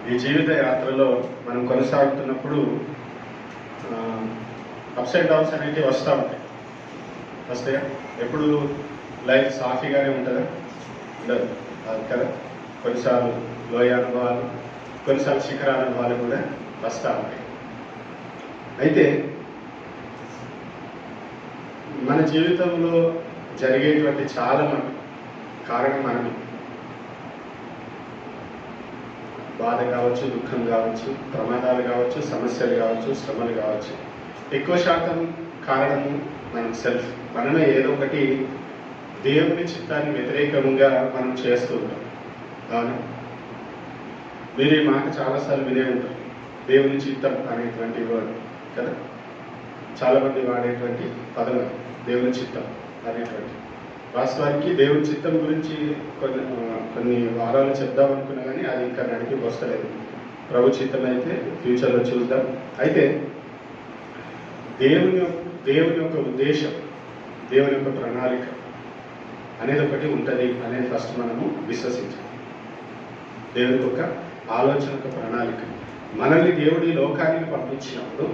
ఈ జీవిత యాత్రలో మనం కొనసాగుతున్నప్పుడు అప్స్ అండ్ డౌన్స్ అనేవి వస్తూ ఉంటాయి. వస్తాయా? ఎప్పుడు లైఫ్ సాఫీగానే ఉంటుందా? ఉండదు కదా. కొన్నిసార్లు లోయ అనుభవాలు, కొన్నిసార్లు శిఖరానుభవాలు కూడా వస్తూ ఉంటాయి. అయితే మన జీవితంలో జరిగేటువంటి చాలా కారణం మనమే. బాధ కావచ్చు, దుఃఖం కావచ్చు, ప్రమాదాలు కావచ్చు, సమస్యలు కావచ్చు, శ్రమలు కావచ్చు. ఎక్కువ శాతం కారణము మనం సెల్ఫ్. మనమే ఏదో ఒకటి దేవుని చిత్తానికి వ్యతిరేకంగా మనం చేస్తూ ఉంటాం. అవును, మీరు ఈ మాట చాలాసార్లు వినే ఉంటారు, దేవుని చిత్తం అనేటువంటి వర్డ్ కదా. చాలామంది వాడేటువంటి పదం దేవుని చిత్తం అనేటువంటి. వాస్తవానికి దేవుని చిత్తం గురించి కొన్ని వారాలు చెప్దాం అనుకున్నా కానీ అది ఇంకా నడిపి వస్తలేదు. ప్రభు చిత్తం అయితే ఫ్యూచర్లో చూద్దాం. అయితే దేవుని యొక్క ఉద్దేశం, దేవుని యొక్క ప్రణాళిక అనేది ఒకటి ఉంటుంది అనేది ఫస్ట్ మనము విశ్వసించాలి. దేవుని యొక్క ఆలోచన, ఒక ప్రణాళిక. మనల్ని దేవుడి లోకానికి పంపించినప్పుడు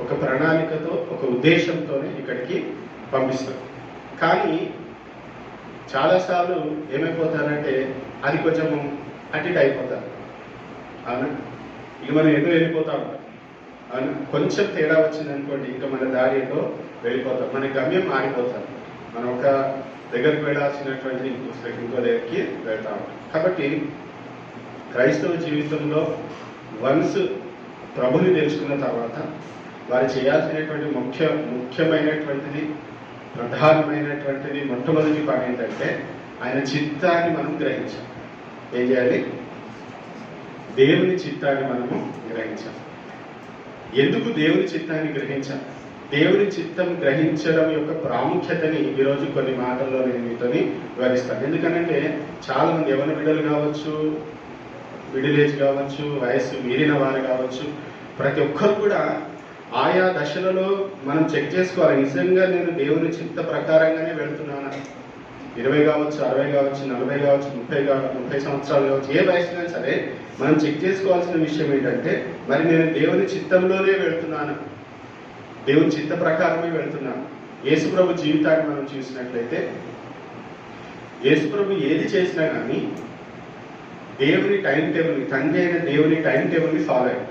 ఒక ప్రణాళికతో, ఒక ఉద్దేశంతోనే ఇక్కడికి పంపిస్తాం. కానీ చాలాసార్లు ఏమైపోతారంటే అది కొంచెము అటు ఇటు అయిపోతారు. అవునా? ఇక మనం ఎటు వెళ్ళిపోతా ఉంటాం. అవునా? కొంచెం తేడా వచ్చింది అనుకోండి, ఇంకా మన దారి ఏదో వెళ్ళిపోతాం, మన గమ్యం మారిపోతాం. మనం ఒక దగ్గరికి వెళ్ళాల్సినటువంటి ఇంకో దగ్గరికి వెళ్తా ఉంటాం. కాబట్టి క్రైస్తవ జీవితంలో వన్స్ ప్రభుని తెలుసుకున్న తర్వాత వారు చేయాల్సినటువంటి ముఖ్యమైనటువంటిది, ప్రధానమైనటువంటిది, మొట్టమొదటి పని ఏంటంటే ఆయన చిత్తాన్ని మనం గ్రహించాలి. ఏం చేయాలి? దేవుని చిత్తాన్ని మనము గ్రహించాలి. ఎందుకు దేవుని చిత్తాన్ని గ్రహించాలి? దేవుని చిత్తం గ్రహించడం యొక్క ప్రాముఖ్యతని ఈరోజు కొన్ని మాటల్లో నేను మీతో వివరిస్తాను. ఎందుకనంటే చాలా మంది యవ్వన బిడ్డలు కావచ్చు, మిడిల్ ఏజ్ కావచ్చు, వయస్సు మీరిన వారు కావచ్చు, ప్రతి ఒక్కరు కూడా ఆయా దశలలో మనం చెక్ చేసుకోవాలి. నిజంగా నేను దేవుని చిత్త ప్రకారంగానే వెళ్తున్నానా? 20 కావచ్చు, 60 కావచ్చు, 40 కావచ్చు, 30 సంవత్సరాలు కావచ్చు, ఏ వయసులో సరే మనం చెక్ చేసుకోవాల్సిన విషయం ఏంటంటే, మరి నేను దేవుని చిత్తంలోనే వెళ్తున్నాను, దేవుని చిత్త ప్రకారమే వెళ్తున్నాను. యేసుప్రభు జీవితాన్ని మనం చూసినట్లయితే యేసుప్రభు ఏది చేసినా కానీ దేవుని టైం టేబుల్ని, తండ్రి అయిన దేవుని టైం టేబుల్ని ఫాలో అయ్యారు.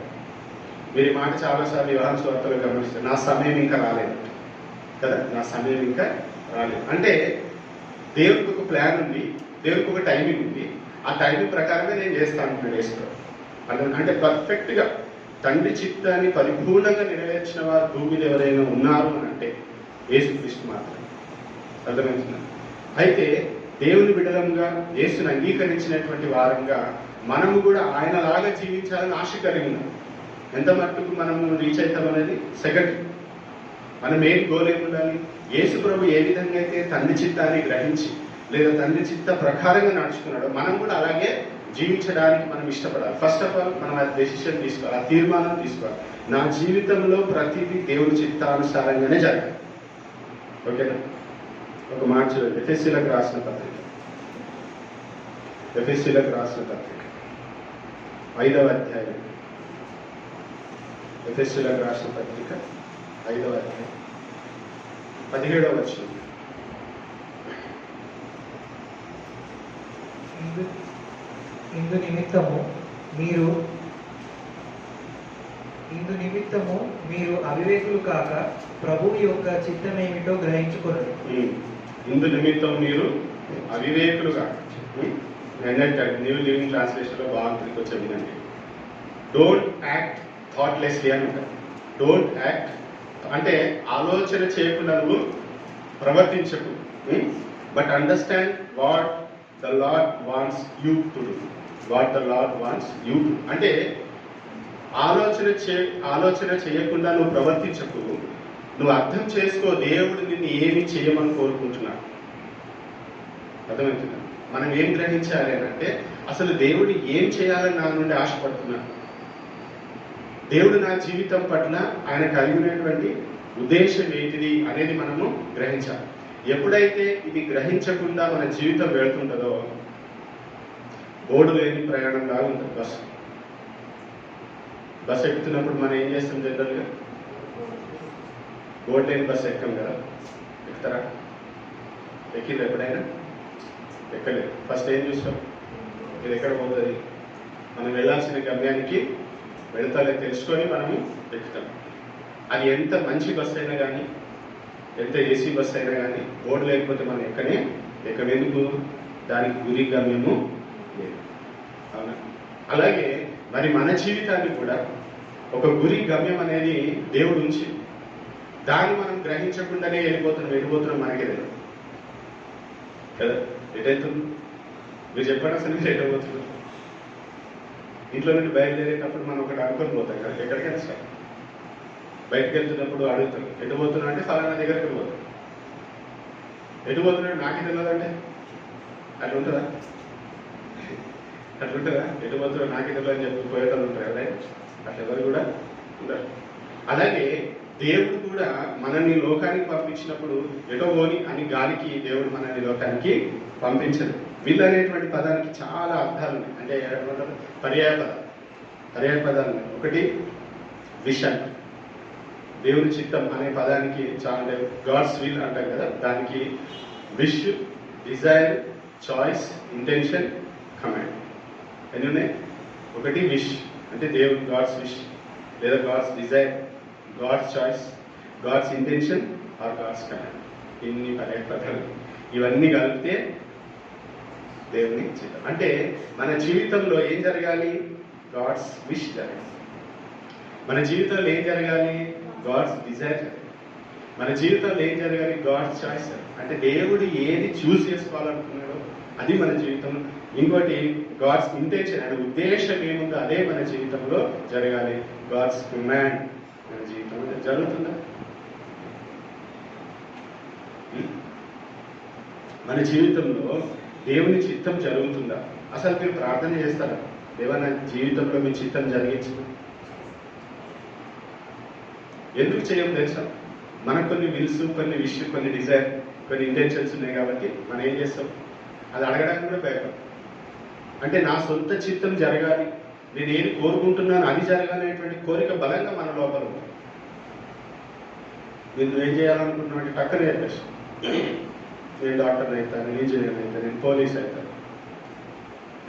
మీరు ఈ మాట చాలాసార్లు యోహాను సువార్తలో గమనిస్తారు, నా సమయం ఇంకా రాలేదు కదా, నా సమయం ఇంకా రాలేదు. అంటే దేవునికి ఒక ప్లాన్ ఉంది, దేవునికి ఒక టైమింగ్ ఉంది. ఆ టైమింగ్ ప్రకారమే నేను చేస్తాను అంటున్నాడు యేసుప్రభు. అంటే పర్ఫెక్ట్గా తండ్రి చిత్తాన్ని పరిపూర్ణంగా నెరవేర్చిన వారు భూమి మీద ఎవరైనా ఉన్నారు అని అంటే యేసుక్రీస్తు మాత్రమే. అర్థమవుతుంది? అయితే దేవుని బిడ్డలంగా, యేసుని అంగీకరించినటువంటి వారంగా మనము కూడా ఆయనలాగా జీవించాలని ఆశ కలిగి ఉన్నాం. ఎంత మట్టుకు మనము రీచ్ అవుతాం అనేది సెకండరీ. మనం ఏం గోల్ ఏమి ఉండాలి? యేసు ప్రభు ఏ విధంగా అయితే తండ్రి చిత్తాన్ని గ్రహించి లేదా తండ్రి చిత్త ప్రకారంగా నడుచుకున్నాడో మనం కూడా అలాగే జీవించడానికి మనం ఇష్టపడాలి. ఫస్ట్ ఆఫ్ ఆల్ మనం ఆ డెసిషన్ తీసుకోవాలి, ఆ తీర్మానం తీసుకోవాలి. నా జీవితంలో ప్రతిదీ దేవుని చిత్తానుసారంగానే జరగాలి. ఓకేనా? ఒక మాట చూడండి, ఎఫెసీలకు రాసిన పత్రిక 5వ అధ్యాయం. ఎఫెసీలకు రాసిన పత్రిక 5వ అధ్యాయం 17వ వచనం. ఇందు నిమిత్తము మీరు అవివేకులు కాక ప్రభువు యొక్క చిత్తమేమిటో గ్రహించుకొనుడి. ఇందు నిమిత్తం మీరు అవివేకులు కాక. న్యూ లివింగ్ ట్రాన్స్లేషన్లో బాగుంటుంది, కొంచెం వినండి. డోంట్ యాక్ట్ థాట్లెస్లీ అని ఉంటారు. డోంట్ యాక్ట్ అంటే ఆలోచన చేయకుండా నువ్వు ప్రవర్తించకు, but understand what the Lord wants you to do. What the Lord wants you to అంటే ఆలోచన చేయకుండా నువ్వు ప్రవర్తించకు. నువ్వు అర్థం చేసుకో, దేవుడు నిన్ను ఏమి చేయమని కోరుకుంటున్నాడు. అర్థమవుతుందా? మనం ఏం గ్రహించాలి అని అంటే, అసలు దేవుడు ఏం చేయాలని నా నుండి ఆశపడుతున్నాడు, దేవుడు నా జీవితం పట్ల ఆయన కలిగినటువంటి ఉద్దేశం ఏంటిది అనేది మనము గ్రహించాలి. ఎప్పుడైతే ఇది గ్రహించకుండా మన జీవితం వెళ్తుంటుందో బోర్డు లేని ప్రయాణం లాగా ఉంటుంది బస్సు. బస్సు ఎక్కుతున్నప్పుడు మనం ఏం చేస్తాం జనరల్గా? బోర్డు లేని బస్సు ఎక్కం కదా, ఎక్కుతారా? ఎక్కింది ఎప్పుడైనా? ఎక్కలేదు. ఫస్ట్ ఏం చూస్తాం? ఇది ఎక్కడ పోతుంది, మనం వెళ్ళాల్సిన గమ్యానికి వెళ్తాలే తెలుసుకొని మనము ఎక్కుతాం. అది ఎంత మంచి బస్సు అయినా కానీ, ఎంత ఏసీ బస్సు అయినా కానీ బోర్డు లేకపోతే మనం ఎక్కడెందుకు? దానికి గురి గమ్యము లేదు. అవునా? అలాగే మరి మన జీవితాన్ని కూడా ఒక గురి గమ్యం అనేది దేవుడు ఉంచి దాన్ని మనం గ్రహించకుండానే వెళ్ళిపోతున్నాం మనకే తెలియదు కదా. ఎటవుతుంది మీరు చెప్పండి, అసలు మీరు ఎటవుతున్నారు? ఇంట్లో నుండి బయలుదేరేటప్పుడు మనం ఒకటి అనుకొని పోతాం కదా, ఎక్కడికి వెళ్తాం? బయటకు వెళ్తున్నప్పుడు అడుగుతాం, ఎటు పోతున్నా అంటే ఫలానా దగ్గరికి పోతాం. ఎటు పోతున్నాడు నాకే తెలియదంటే అట్లా ఉంటుందా? ఎటు పోతున్నాడు నాకే తెలియదు అని చెప్పి పోయేటప్పుడు ఉంటారు కదా, అట్లా ఎవరు కూడా ఉండరు. అలాగే దేవుడు కూడా మనల్ని లోకానికి పంపించినప్పుడు ఎటో పోని అని గాలికి దేవుడు మనల్ని లోకానికి పంపించదు. విల్ అనేటువంటి పదానికి చాలా అర్థాలు ఉన్నాయి, అంటే పర్యాయ పదాలు ఉన్నాయి. ఒకటి విషన్, దేవుని చిత్తం అనే పదానికి చాలా గాడ్స్ విల్ అంటారు కదా, దానికి wish, desire, choice, intention, command ఎన్ని ఉన్నాయి? ఒకటి విష్ అంటే దేవుడు గాడ్స్ విష్ లేదా God's desire, God's choice, God's intention or God's command. ఇన్ని పర్యాయ పదాలు, ఇవన్నీ కలిపితే దేవుని చిత్తం. అంటే మన జీవితంలో ఏం జరగాలి? గాడ్స్ విష్ జరగాలి. మన జీవితంలో ఏం జరగాలి? గాడ్స్ డిజైర్ జరగాలి. మన జీవితంలో ఏం జరగాలి? God's choice. అంటే దేవుడు ఏది చూస్ చేసుకోవాలనుకున్నాడో అది మన జీవితంలో. ఇంకోటి గాడ్స్ ఇంటెన్షన్, అంటే ఉద్దేశం ఏముందో అదే మన జీవితంలో జరగాలి. గాడ్స్ కమాండ్ మన జీవితంలో జరుగుతుందా? మన జీవితంలో దేవుని చిత్తం జరుగుతుందా? అసలు మీరు ప్రార్థన చేస్తారా? దేవా నా జీవితంలో మీ చిత్తం జరిగించు. ఎందుకు చేయము తెలుసా? మనకు కొన్ని విల్స్, కొన్ని విష్, కొన్ని డిజైర్, కొన్ని ఇంటెన్షన్స్ ఉన్నాయి కాబట్టి మనం ఏం చేస్తాం? అది అడగడానికి కూడా భయపడతాం. అంటే నా సొంత చిత్తం జరగాలి, నేను ఏది కోరుకుంటున్నాను అది జరగాలనేటువంటి కోరిక బలంగా మన లోపల ఉంది. నేను ఏం చేయాలనుకుంటున్నా అంటే పక్కన చెప్పేస్తాను, నేను డాక్టర్ అవుతాను, ఇంజనీర్ అవుతాను, నేను పోలీస్ అవుతాను.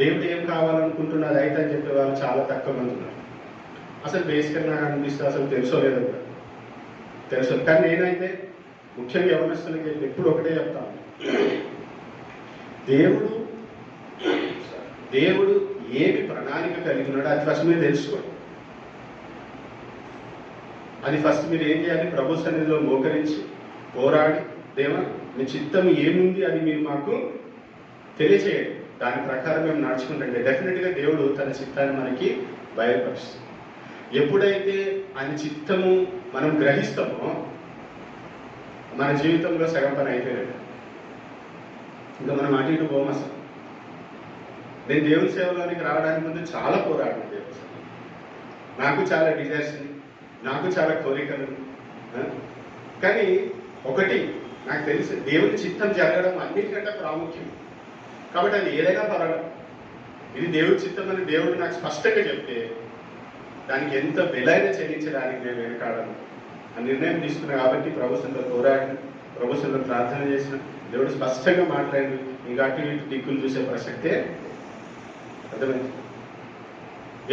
దేవుడు ఏం కావాలనుకుంటున్నా అది అయితే అని చెప్పే వాళ్ళు చాలా తక్కువ మంది ఉన్నారు. అసలు బేసిక్గా నాకు అనిపిస్తే అసలు తెలుసో లేదో కూడా తెలుసు. కానీ నేనైతే ముఖ్యంగా యవనస్తులకి ఎప్పుడు ఒకటే చెప్తాను, దేవుడు ఏమి ప్రణాళిక కలిగి ఉన్నాడో అది ఫస్ట్ మీరు తెలుసుకోండి. అది ఫస్ట్ మీరు ఏం చేయాలి? ప్రభు సన్నిధిలో మోకరించి పోరాడి, దేవా మీ చిత్తం ఏముంది అది మీరు మాకు తెలియచేయండి, దాని ప్రకారం మేము నడుచుకుంటే డెఫినెట్గా దేవుడు తన చిత్తాన్ని మనకి బయలుపరుస్తుంది. ఎప్పుడైతే ఆయన చిత్తము మనం గ్రహిస్తామో మన జీవితంలో సగం పని అయిపోయాడు. ఇంకా మనం అటు ఇటు పోము అసలు. నేను దేవుని సేవలోనికి రావడానికి ముందు చాలా పోరాడిన దేవుని సేవ. నాకు చాలా డిజైర్స్ ఉంది, నాకు చాలా కోరికలు. కానీ ఒకటి నాకు తెలిసి దేవుని చిత్తం జరగడం అన్నిటికంటే ప్రాముఖ్యం. కాబట్టి అది ఏదైనా పర్వాలేదు, ఇది దేవుడి చిత్తం అని దేవుడు నాకు స్పష్టంగా చెప్తే దానికి ఎంత వెలైనా చెల్లించడానికి నేను వెనకాడను ఆ నిర్ణయం తీసుకున్నా. కాబట్టి ప్రభుత్వంలో పోరాడిన, ప్రభుత్వంలో ప్రార్థన చేసిన, దేవుడు స్పష్టంగా మాట్లాడి ఇంకా అటు ఇటు దిక్కులు చూసే ప్రసక్తే అర్థమైంది.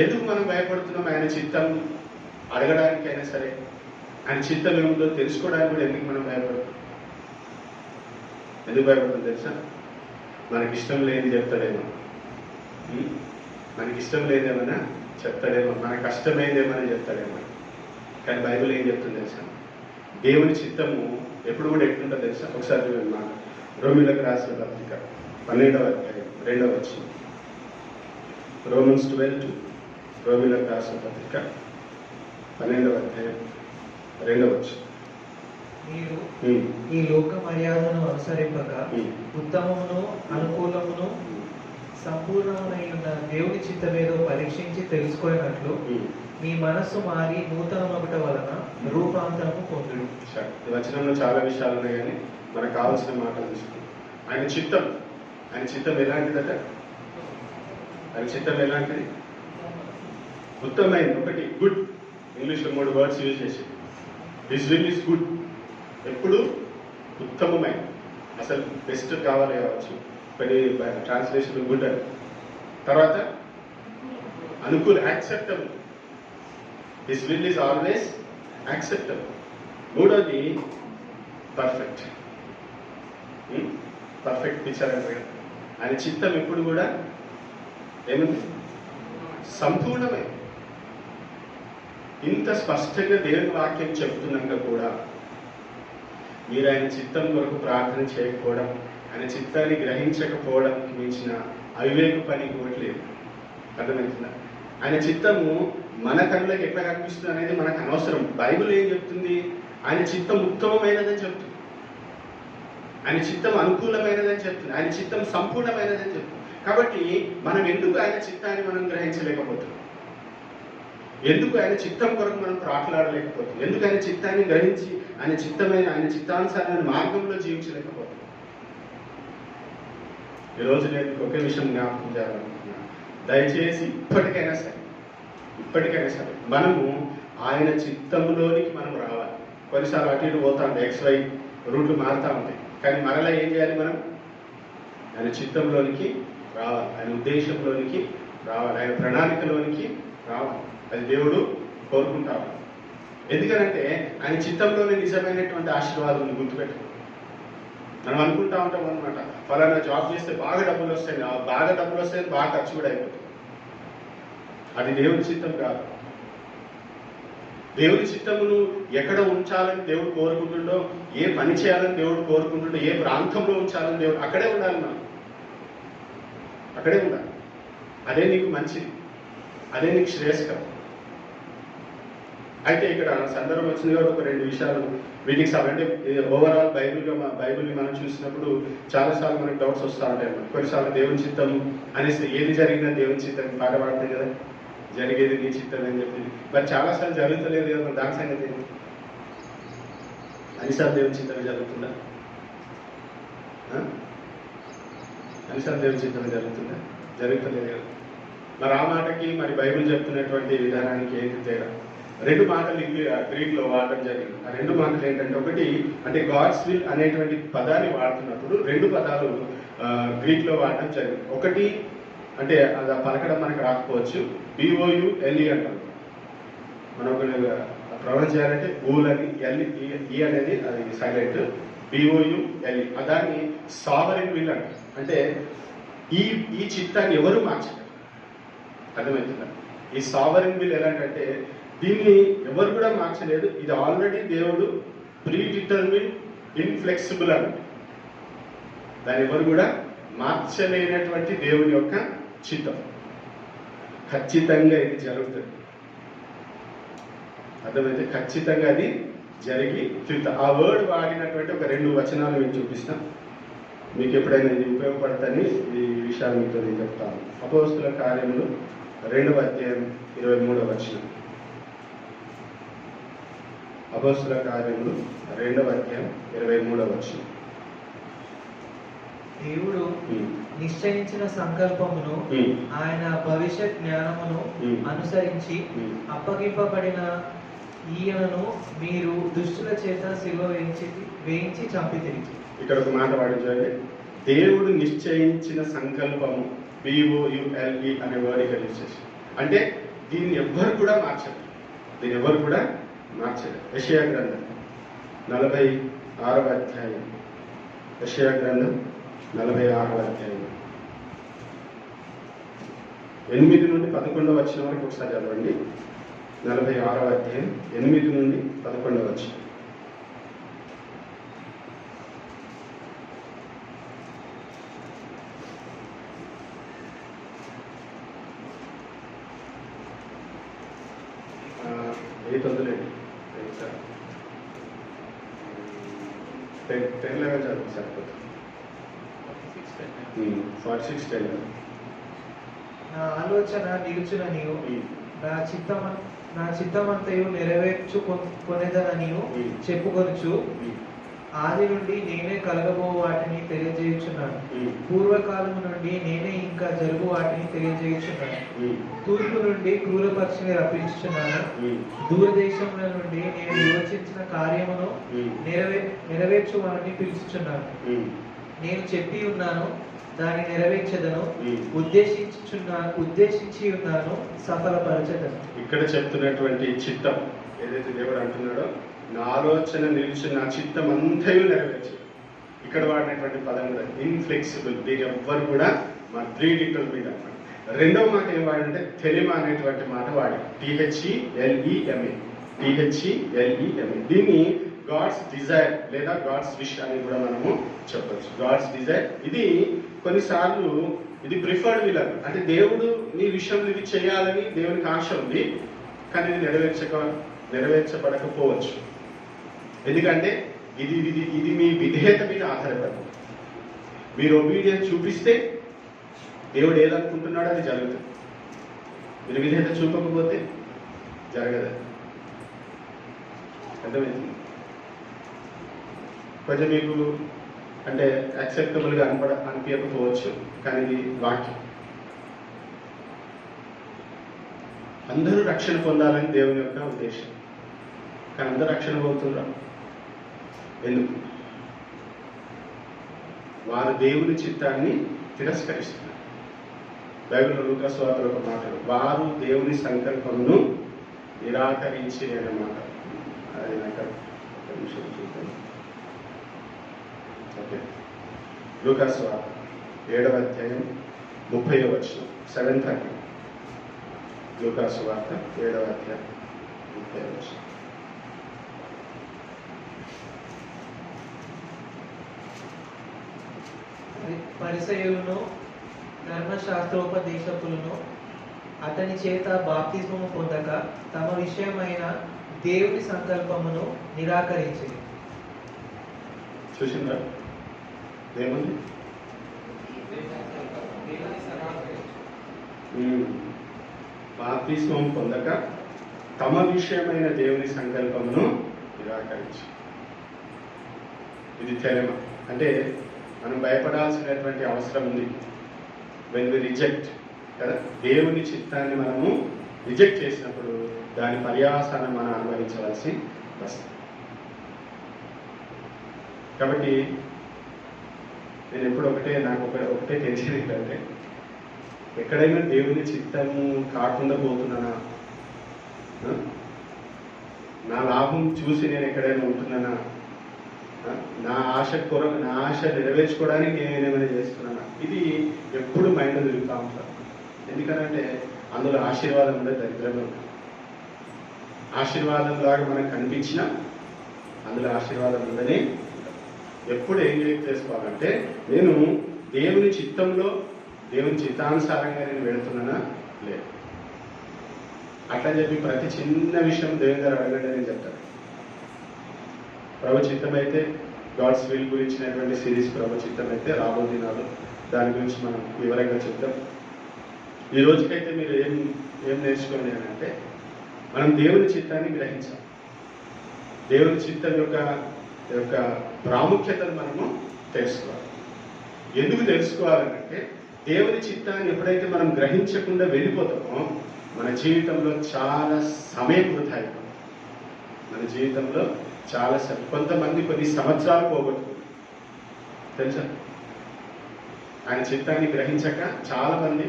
ఎందుకు మనం భయపడుతున్నాం? ఆయన చిత్తం అడగడానికైనా సరే, ఆయన చిత్తం ఏముందో తెలుసుకోవడానికి కూడా ఎందుకు మనం భయపడుతున్నాం? ఎందుకు భయపడుతుంది తెలుసా? మనకిష్టం లేని చెప్తాడేమో, మనకిష్టం లేదేమన్నా చెప్తాడేమో, మన కష్టమైందేమని చెప్తాడేమో. కానీ బైబిల్ ఏం చెప్తుంది తెలుసా? దేవుని చిత్తము ఎప్పుడు కూడా ఎట్లుంటుందో తెలుసా? ఒకసారి మాట రోమిలకు రాసిన పత్రిక 12వ అధ్యాయం 2వ వచనం. Romans 12 రోమిలకు రాసిన పత్రిక 12వ అధ్యాయం 2వ వచనం. మీరు ఈ లోక మర్యాదను అనుసరింపక ఉత్తమమును అనుకూలమును సంపూర్ణమునై ఉన్న దేవుని చిత్తమేదో పరీక్షించి తెలుసుకున్నట్లు మీ మనస్సు మారి నూతనమొకట వలన రూపాంతరము పొందుడు. ఈ వచనంలో చాలా విషయాలు ఉన్నాయి, కానీ మనకు కావాల్సిన మాటలు తీసుకుంటాం. ఆయన చిత్తం ఎలాంటిదట? ఆయన చిత్తం ఎలాంటిది? ఉత్తమమైనది ఒకటి గుడ్. ఇంగ్లీష్లో 3 వర్డ్స్ యూజ్ చేసి హిస్ విల్ ఇస్ గుడ్. ఎప్పుడు ఉత్తమమైనది, అసలు బెస్ట్ కావాలి కావచ్చు, కొన్ని ట్రాన్స్లేషన్ గుడ్ అని. తర్వాత అనుకూల, acceptable. His will is always acceptable. మూడోది పర్ఫెక్ట్. పర్ఫెక్ట్ పిక్చర్ అంటే ఆయన చిత్తం ఎప్పుడు కూడా ఏముంది? సంపూర్ణమే. ఇంత స్పష్టంగా దేవుని వాక్యం చెప్తున్నాక కూడా మీరు ఆయన చిత్తం కొరకు ప్రార్థన చేయకపోవడం, ఆయన చిత్తాన్ని గ్రహించకపోవడం మించిన అవివేక పని ఇంకోట్లేదు. అర్థమవుతుందా? ఆయన చిత్తము మన కళ్ళకి ఎట్లా కనిపిస్తుంది అనేది మనకు అనవసరం. బైబిల్ ఏం చెప్తుంది? ఆయన చిత్తం ఉత్తమమైనదని చెప్తుంది, ఆయన చిత్తం అనుకూలమైనదని చెప్తుంది, ఆయన చిత్తం సంపూర్ణమైనదని చెప్తుంది. కాబట్టి మనం ఎందుకు ఆయన చిత్తాన్ని మనం గ్రహించలేకపోతున్నాం? ఎందుకు ఆయన చిత్తం కొరకు మనం ప్రాట్లాడలేకపోతున్నాం? ఎందుకు ఆయన చిత్తాన్ని గ్రహించి ఆయన చిత్తానుసారమైన మార్గంలో జీవించలేకపోతున్నాం? ఈరోజు నేను ఒకే విషయం జ్ఞాపకం చేయాలనుకుంటున్నాను. దయచేసి ఇప్పటికైనా సరే మనము ఆయన చిత్తంలోనికి మనం రావాలి. కొన్నిసార్లు అటు ఇటు పోతా ఉంటాయి, XY రూట్లు మారుతూ ఉంటాయి. కానీ మరలా ఏం చేయాలి? మనం ఆయన చిత్తంలోనికి రావాలి, ఆయన ఉద్దేశంలోనికి రావాలి, ఆయన ప్రణాళికలోనికి రావాలి. అది దేవుడు కోరుకుంటాడు. ఎందుకనంటే ఆయన చిత్తంలోనే నిజమైనటువంటి ఆశీర్వాదం గుర్తుపెట్టుకో. మనం అనుకుంటా ఉంటాం అనమాట, ఫలానా జాబ్ చేస్తే బాగా డబ్బులు వస్తాయి, బాగా ఖర్చు కూడా అయిపోతుంది. అది దేవుడి చిత్తం కాదు. దేవుడి చిత్తమును ఎక్కడ ఉంచాలని దేవుడు కోరుకుంటుండో, ఏ పని చేయాలని దేవుడు కోరుకుంటుండో, ఏ ప్రాంతంలో ఉంచాలని దేవుడు, అక్కడే ఉండాలి. మనం అక్కడే ఉండాలి. అదే నీకు మంచిది, అదే నీకు శ్రేయస్కరం. అయితే ఇక్కడ సందర్భం వచ్చింది కాబట్టి ఒక 2 విషయాలు వీటికి అంటే ఓవరాల్ బైబిల్ని మనం చూసినప్పుడు చాలాసార్లు మనకు డౌట్స్ వస్తూ ఉంటాయి. కొన్నిసార్లు దేవుని చిత్తం అనేసి ఏది జరిగినా దేవుని చిత్తం పాట పాడుతుంది కదా, జరిగేది నీ చిత్తం అని చెప్పింది. మరి చాలాసార్లు జరుగుతలేదు కదా, దాని సంగతి ఏంటి? అన్నిసార్లు దేవుని చిత్తం జరుగుతుందా? అన్నిసార్లు దేవుని చిత్తం జరుగుతుందా? జరుగుతలేదు కదా. మరి ఆ మాటకి మరి బైబిల్ చెప్తున్నటువంటి విధానానికి ఏంటి తేడా? 2 మాటలు గ్రీక్లో వాడటం జరిగింది. ఆ 2 మాటలు ఏంటంటే, ఒకటి అంటే గాడ్స్ విల్ అనేటువంటి పదాన్ని వాడుతున్నప్పుడు 2 పదాలు గ్రీక్లో వాడటం జరిగింది. ఒకటి అంటే అది పలకడం మనకు రాకపోవచ్చు, BOULE అంటారు. మనం ప్రొనౌన్స్ చేయాలంటే ఊల్ అని, ఈ అనేది అది సైలెంట్, BOULE. దాన్ని సావరెన్ విల్ అంటారు. అంటే ఈ చిత్తాన్ని ఎవరు మార్చలేరు. అర్థమవుతుందా? ఈ సావరెన్ విల్ ఎలాంటంటే దీన్ని ఎవరు కూడా మార్చలేదు. ఇది ఆల్రెడీ దేవుడు ప్రీ డిటర్మిన్ ఇన్ఫ్లెక్సిబుల్ అన్నట్టు. దాన్ని ఎవరు కూడా మార్చలేనటువంటి దేవుని యొక్క చిత్తం. ఖచ్చితంగా ఇది జరుగుతుంది. అర్థమైతే ఖచ్చితంగా అది జరిగి తీరుతుంది. ఆ వర్డ్ వాడినటువంటి ఒక 2 వచనాలు నేను చూపిస్తాం. మీకు ఎప్పుడైనా ఇది ఉపయోగపడతాయని ఈ విషయాలు మీతో నేను చెప్తాను. అపోస్తుల కార్యములు 2వ అధ్యాయం 23వ వచనం. అపోస్తుల కార్యములు 2వ అధ్యాయం 23వ వచనం. దేవుడు నిశ్చయించిన సంకల్పమును ఆయన భవిష్యత్ జ్ఞానమును అనుసరించి అప్పగింపబడిన ఈయనను మీరు దుష్టుల చేత సిలువ వేయించి చంపితిరి. ఇక్కడ ఒక మాట వాడించండి. దేవుడు నిశ్చయించిన సంకల్పము, BOULE అనే వర్డ్ ఇక్కడ ఇచ్చేసి, అంటే దీన్ని ఎవ్వరు కూడా మార్చలేదు. యెషయా గ్రంథం 46వ అధ్యాయం. యెషయా గ్రంథం 46వ అధ్యాయం 8 నుండి 11వ వచనం వరకు ఒకసారి చదవండి. 46వ అధ్యాయం 8 నుండి 11వ వచనం. వద్దులేండి, 10 లెవెల్ చదువు సరిపోతుంది. 46:10. నా ఆలోచన నిలుచుననియు నా చిత్తమంతయు నెరవేర్చుకొనేదననియు చెప్పుకొనుచు ఆది నుండి నేనే కలగబో వాటిని తెలియజేయుచున్నాను. ఉమ్, పూర్వకాలము నుండి నేనే ఇంకా జరుగు వాటిని తెలియజేయుచున్నాను. ఉమ్, తూర్పు నుండి క్రూర పక్షిని రప్పించుచున్నాను. ఉమ్, దూరదేశముల నుండి నేను యోచించిన కార్యమును ఉమ్, నెరవేర్చు వారిని పిలుచుచున్నాను. ఉమ్, నేను చెప్పి ఉన్నాను, దాన్ని నెరవేర్చదను. ఉమ్. ఉద్దేశించి ఉన్నాను, సఫలపరచదను. ఇక్కడ చెప్తున్నటువంటి చిత్తం ఏదైతే దేవుడు అంటున్నాడో, నా ఆలోచన నిలిచి నా చిత్తం అంతయు నెరవేర్చు. ఇక్కడ వాడినటువంటి పదం కూడా ఇన్ఫ్లెక్సిబుల్. దీని ఎవ్వరు కూడా మా త్రీడికల్ మీద. రెండవ మాట ఏం వాడంటే తెలిమ అనేటువంటి మాట వాడి, THELEMA. దీన్ని గాడ్స్ డిజైర్ లేదా గాడ్స్ విష్ అని కూడా మనము చెప్పచ్చు. గాడ్స్ డిజైర్ ఇది కొన్నిసార్లు ఇది ప్రిఫర్డ్ విల్, అంటే దేవుడు నీ విషయంలో ఇది చేయాలని దేవునికి ఆశ ఉంది, కానీ ఇది నెరవేర్చబడకపోవచ్చు. ఎందుకంటే ఇది ఇది ఇది మీ విధేయత మీద ఆధారపడి, మీరు ఒబీడియన్స్ చూపిస్తే దేవుడు ఏదనుకుంటున్నాడో అది జరుగుతుంది. మీరు విధేయత చూపకపోతే జరగదు. అర్థమైంది? కొంచెం మీకు అంటే యాక్సెప్టబుల్గా అనిపించకపోవచ్చు, కానీ ఇది వాక్యం. అందరూ రక్షణ పొందాలని దేవుని యొక్క ఉద్దేశం, కానీ అందరూ రక్షణ పొందుతున్నారు. ఎందుకు? వారు దేవుని చిత్తాన్ని తిరస్కరిస్తున్నారు. బైబిల్లో లూకా సువార్తలో ఒక మాట, వారు దేవుని సంకల్పమును నిరాకరించి అన్నమాట. అది నాకు ఒక నిమిషం చూద్దాం. ఓకే, లూకా సువార్త 7వ అధ్యాయం 30వ వచనం, 7:30. లూకా సువార్త 7వ అధ్యాయం 30వ వచనం. పరిసయ్యులను ధర్మశాస్త్రోపదేశకులను అతని చేత బాప్తిస్మము పొందక తమ విషయమైన దేవుని సంకల్పమును నిరాకరించింది. చూసిందా ఏముంది? బాప్తిస్మం పొందక తమ విషయమైన దేవుని సంకల్పమును నిరాకరించి. ఇది తెలిమ. అంటే మనం భయపడాల్సినటువంటి అవసరం ఉంది. వెన్ వి రిజెక్ట్ కదా, దేవుని చిత్తాన్ని మనము రిజెక్ట్ చేసినప్పుడు దాని పర్యాసాన్ని మనం అనుభవించవలసి వస్తుంది. కాబట్టి నేను ఎప్పుడు నాకు ఒకటే తెలిసేది ఏంటంటే, ఎక్కడైనా దేవుని చిత్తము కాకుండా పోతున్నానా, నా లాభం చూసి నేను ఎక్కడైనా ఉంటున్నానా, నా ఆశ నెరవేర్చుకోవడానికి నేనేమైనా చేస్తున్నానా, ఇది ఎప్పుడు మైండ్ తిరుగుతూ ఉంటాను. ఎందుకనంటే అందులో ఆశీర్వాదం ఉండే దరిద్రంగా ఉంటుంది. ఆశీర్వాదం లాగా మనకు కనిపించినా అందులో ఆశీర్వాదం ఉందని ఎప్పుడు ఏం చేసుకోవాలంటే, నేను దేవుని చిత్తంలో దేవుని చిత్తానుసారంగా నేను వెళుతున్నానా లేదు. అట్లా చెప్పి ప్రతి చిన్న విషయం దేవుని గారు అడగండి అని చెప్తాను. ప్రభు చిత్తం అయితే గాడ్స్ విల్ గురించినటువంటి సిరీస్ ప్రభు చిత్తం అయితే రాబో దినాలు దాని గురించి మనం వివరంగా చెప్తాం. ఈ రోజుకైతే మీరు ఏం నేర్చుకోండి అని అంటే, మనం దేవుని చిత్తాన్ని గ్రహించాం. దేవుని చిత్తం యొక్క ప్రాముఖ్యతను మనము తెలుసుకోవాలి. ఎందుకు తెలుసుకోవాలంటే, దేవుని చిత్తాన్ని ఎప్పుడైతే మనం గ్రహించకుండా వెళ్ళిపోతామో మన జీవితంలో చాలా సమయం వృధా అయిపోతుంది. మన జీవితంలో చాలా కొంతమంది కొన్ని సంవత్సరాలు పోగొట్టుకుంటారు తెలుసా. ఆయన చిత్తాన్ని గ్రహించక చాలా మంది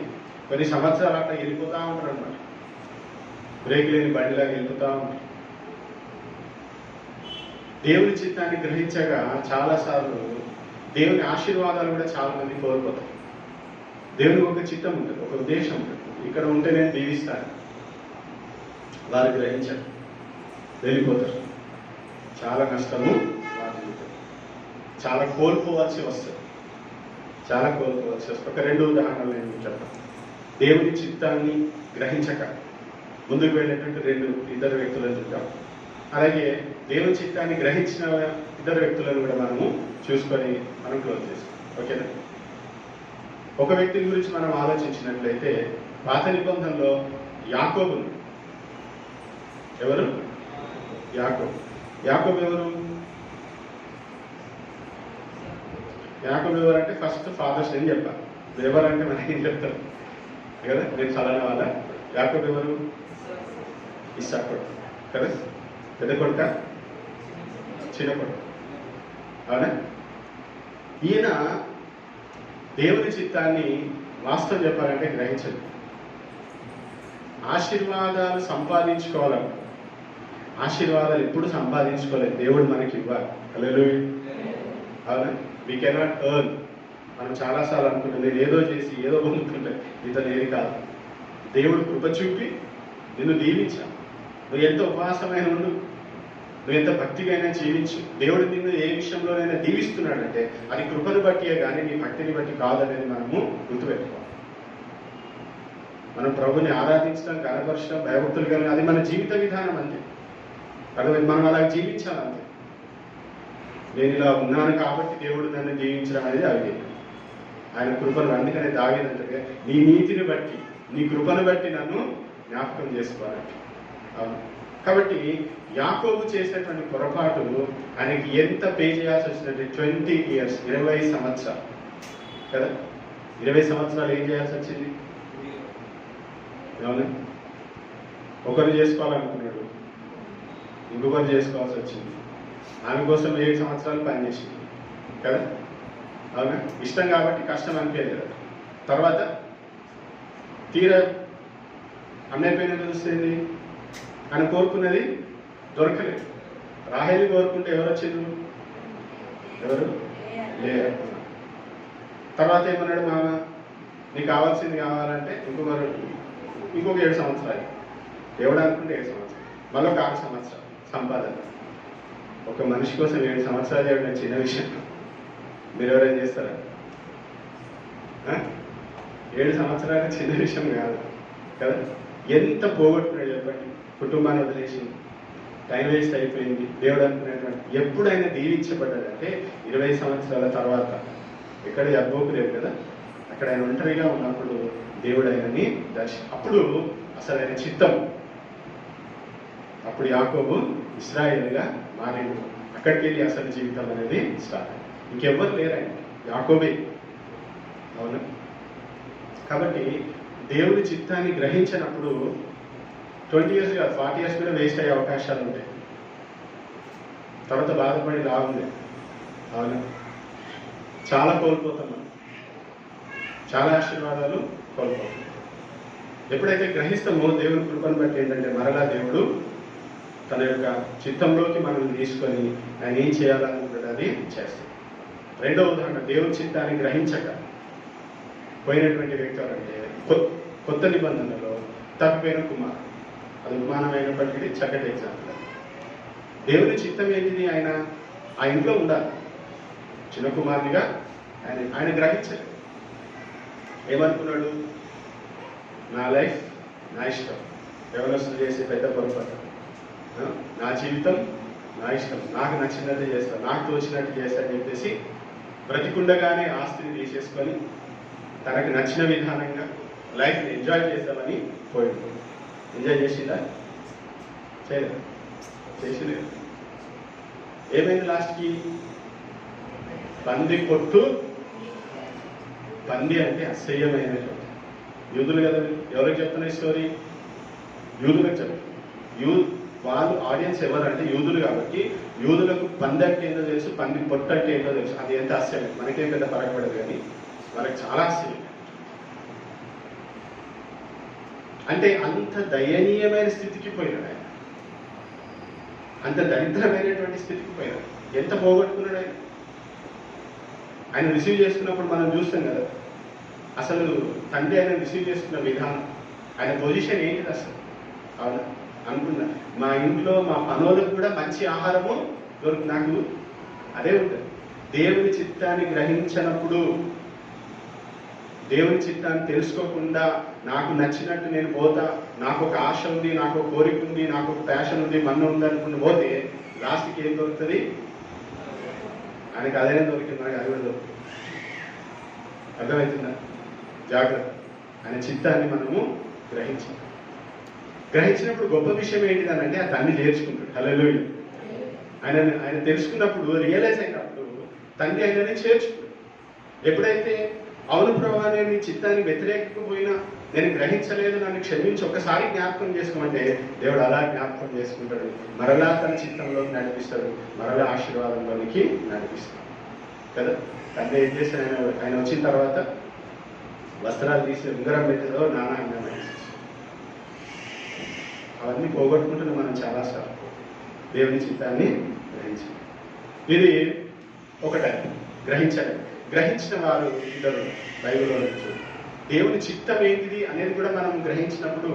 కొన్ని సంవత్సరాలు అట్లా వెళ్ళిపోతూ ఉంటారు అన్నమాట. బ్రేక్ లేని బండిలాగా వెళ్ళిపోతూ ఉంటారు. దేవుని చిత్తాన్ని గ్రహించగా చాలాసార్లు దేవుని ఆశీర్వాదాలు కూడా చాలా మంది కోల్పోతారు. దేవునికి ఒక చిత్తం ఉంటుంది, ఒక ఉద్దేశం ఉంటుంది. ఇక్కడ ఉంటే నేను దీవిస్తాను, వారు గ్రహించారు, వెళ్ళిపోతారు. చాలా నష్టము వారికి, చాలా కోల్పోవాల్సి వస్తుంది. ఒక 2 ఉదాహరణలు నేను చెప్తాను. దేవుని చిత్తాన్ని గ్రహించక ముందుకు వెళ్ళేటువంటి ఇద్దరు వ్యక్తులను చూద్దాం. అలాగే దేవుని చిత్తాన్ని గ్రహించిన ఇద్దరు వ్యక్తులను కూడా మనము చూసుకొని మనం క్లోజ్ చేస్తాం. ఓకేనా? ఒక వ్యక్తి గురించి మనం ఆలోచించినట్లయితే, పాత నిబంధనలో యాకోబును. ఎవరు? యాకోబు ఎవరు? యాకోబు ఎవరంటే ఫస్ట్ ఫాదర్స్ అని చెప్పాలి. ఎవరంటే మనకి ఏం చెప్తారు కదా, నేను చదవని వాళ్ళ. యాకోబు ఎవరు? ఇస్సాకు కదా, పెద్ద కొడుక చిన్న కొడుకు, అవునా? ఈయన దేవుని చిత్తాన్ని వాస్తవం చెప్పాలంటే గ్రహించదు. ఆశీర్వాదాలు సంపాదించుకోవాలని, ఆశీర్వాదాలు ఎప్పుడు సంపాదించుకోలేదు, దేవుడు మనకి ఇవ్వాలి. హల్లెలూయా, అవునా? We cannot earn. మనం చాలాసార్లు అనుకుంటాం నేను ఏదో చేసి ఏదో పొందుకుంటే ఇతను ఏది కాదు. దేవుడు కృప చూపి నిన్ను దీవించా. నువ్వు ఎంత ఉపవాసమైన ఉండు, నువ్వు ఎంత భక్తిగా జీవించు, దేవుడు నిన్ను ఏ విషయంలోనైనా దీవిస్తున్నాడంటే అది కృపను బట్టియే కానీ నీ భక్తిని బట్టి కాదనేది మనము గుర్తుపెట్టుకోవాలి. మనం ప్రభుని ఆరాధించడం, కనపరచడం, భయభక్తులు కానీ అది మన జీవిత విధానం అంతే. అర్థమైంది? మనం అలా జీవించాలంతే. నేను ఇలా ఉన్నాను కాబట్టి దేవుడు నన్ను జీవించడం అనేది అవిధేయం. ఆయన కృపను, అందుకనే దావీదంటే నీ నీతిని బట్టి, నీ కృపను బట్టి నన్ను జ్ఞాపకం చేసుకోవాలంటే. అవును. కాబట్టి యాకోబు చేసినటువంటి పొరపాటు ఆయనకి ఎంత పే చేయాల్సి వచ్చిందంటే 20 years, 20 సంవత్సరాలు కదా. 20 సంవత్సరాలు ఏం చేయాల్సి వచ్చింది? అవునా? ఒకరు చేసుకోవాలనుకున్నాడు, ఇంకొకరు చేసుకోవాల్సి వచ్చింది. ఆమె కోసం 7 సంవత్సరాలు పనిచేసింది కదా, అవునా? ఇష్టం కాబట్టి కష్టం అనిపించలేదు. తర్వాత తీరా అన్నైపోయిన చూస్తుంది, ఆయన కోరుకున్నది దొరకలేదు. రాహేలు కోరుకుంటే ఎవరు వచ్చింది? ఎవరు లేరు. తర్వాత ఏమన్నాడు? మామ నీకు కావాల్సింది కావాలంటే ఇంకొక 7 సంవత్సరాలు. దేవుడు అనుకుంటే 7 సంవత్సరాలు, మళ్ళీ ఒక 6 సంవత్సరాలు సంపాదన. ఒక మనిషి కోసం 7 సంవత్సరాలు చేయడం చిన్న విషయం. మీరు ఎవరైనా చేస్తారా? 7 సంవత్సరాలు చిన్న విషయం కాదు కదా. ఎంత పోగొట్టుకున్నాడు చెప్పండి. కుటుంబాన్ని వదిలేసి టైం వేస్ట్ అయిపోయింది. దేవుడు అనుకునేటువంటి ఎప్పుడైనా దీవించబడ్డాడంటే 20 సంవత్సరాల తర్వాత. ఎక్కడ అబ్బోకు లేదు కదా, అక్కడ ఆయన ఒంటరిగా ఉన్నప్పుడు దేవుడు ఆయనని అప్పుడు అసలు ఆయన చిత్తం. అప్పుడు యాకోబు ఇశ్రాయేలుగా మారిండు. అక్కడికి వెళ్ళి అసలు జీవితం అనేది స్టార్ట్. ఇంకెవ్వరు లేరు ఆయన, యాకోబే. అవును. కాబట్టి దేవుడి చిత్తాన్ని గ్రహించినప్పుడు 20 years కాదు, 40 years కూడా వేస్ట్ అయ్యే అవకాశాలు ఉంటాయి. తర్వాత బాధపడి లాగుంది. అవును. చాలా కోల్పోతాం మనం, చాలా ఆశీర్వాదాలు కోల్పోతాం. ఎప్పుడైతే గ్రహిస్తామో దేవుని కృపను బట్టి ఏంటంటే మరలా దేవుడు తన యొక్క చిత్తంలోకి మనం తీసుకొని ఆయన ఏం చేయాలనుకుంటే అది చేస్తాం. రెండవ ఉదాహరణ, దేవుని చిత్తాన్ని గ్రహించక పోయినటువంటి వ్యక్తి ఎవరంటే కొత్త నిబంధనలో తప్పిపోయిన కుమారుడు. అది ఉపమానమైనప్పటికీ చక్కటి ఎగ్జాంపుల్. దేవుని చిత్తం ఏంటిది? ఆయన ఆ ఇంట్లో ఉండాలి. చిన్న కుమారునిగా ఆయన గ్రహించలేదు. ఏమనుకున్నాడు? నా లైఫ్ నా ఇష్టం. ఎవరొస్తు చేసే పెద్ద పొరపాటు. నా జీవితం నా ఇష్టం, నాకు నచ్చినట్టు చేస్తాను, నాకు తోచినట్టు చేస్తాను అని చెప్పేసి బ్రతికుండగానే ఆస్తిని తీసేసుకొని తనకు నచ్చిన విధానంగా లైఫ్ని ఎంజాయ్ చేద్దామని పోయింది. ఎంజాయ్ చేసిందా? చేయలేదు. చేసిలేదు. ఏమైంది లాస్ట్కి? పంది కొట్టు. పంది అంటే అసహ్యమైన యూదులు కదా. ఎవరికి చెప్తున్న స్టోరీ? యూదులకు చెప్తారు. వాళ్ళు ఆడియన్స్ ఎవరంటే యూదులు కాబట్టి యూదులకు పంది అంటే ఏంటో తెలుసు, పంది పొట్టు అంటే ఏంటో తెలుసు. అది ఎంత అసహ్యం, మనకేం పెద్ద పరగపడదు కానీ వాళ్ళకి చాలా అసహ్యం. అంటే అంత దయనీయమైన స్థితికి పోయినాడు ఆయన, అంత దరిద్రమైనటువంటి స్థితికి పోయినాడు. ఎంత పోగొట్టుకున్నాడు ఆయన. ఆయన రిసీవ్ చేసుకున్నప్పుడు మనం చూస్తాం కదా, అసలు తండ్రి ఆయన రిసీవ్ చేసుకున్న విధానం, ఆయన పొజిషన్ ఏంటిది అసలు? అవునా? అనుకున్నా మా ఇంట్లో మా పనులకు కూడా మంచి ఆహారము నాకు అదే ఉంటుంది. దేవుని చిత్తాన్ని గ్రహించినప్పుడు, దేవుని చిత్తాన్ని తెలుసుకోకుండా నాకు నచ్చినట్టు నేను పోతా, నాకు ఒక ఆశ ఉంది, నాకు ఒక కోరిక ఉంది, నాకు ఒక ప్యాషన్ ఉంది, మన్ను ఉంది అనుకుని పోతే లాస్ట్కి ఏం దొరుకుతుంది? ఆయనకి అదైనా దొరికింది, మనకి అది కూడా దొరుకుతుంది. అర్థమవుతుందా? జాగ్రత్త. ఆయన చిత్తాన్ని మనము గ్రహించినప్పుడు గొప్ప విషయం ఏంటిదనంటే ఆ తండ్రి చేర్చుకుంటాడు. హల్లెలూయా. ఆయన తెలుసుకున్నప్పుడు, రియలైజ్ అయినప్పుడు తండ్రి ఆయనని చేర్చుకుంటాడు. ఎప్పుడైతే అవును ప్రభువా నేను నీ చిత్తాన్ని వ్యతిరేకపోయినా నేను గ్రహించలేదు, నన్ను క్షమించి ఒక్కసారి జ్ఞాపకం చేసుకోమంటే దేవుడు అలా జ్ఞాపకం చేసుకుంటాడు, మరలా తన చిత్తంలోకి నడిపిస్తాడు, మరలా ఆశీర్వాదంలోనికి నడిపిస్తాడు కదా. తండ్రి ఏం చేశాడు, ఆయన వచ్చిన తర్వాత వస్త్రాలు తీసి ఉంగరం పెట్టేదో నానా అవన్నీ పోగొట్టుకుంటున్న మనం చాలాసార్లు దేవుని చిత్తాన్ని గ్రహించాలి. ఇది ఒక టైం గ్రహించిన వారు ఇద్దరు బైబిల్లో చూడండి. దేవుని చిత్తం ఏంటిది అనేది కూడా మనం గ్రహించినప్పుడు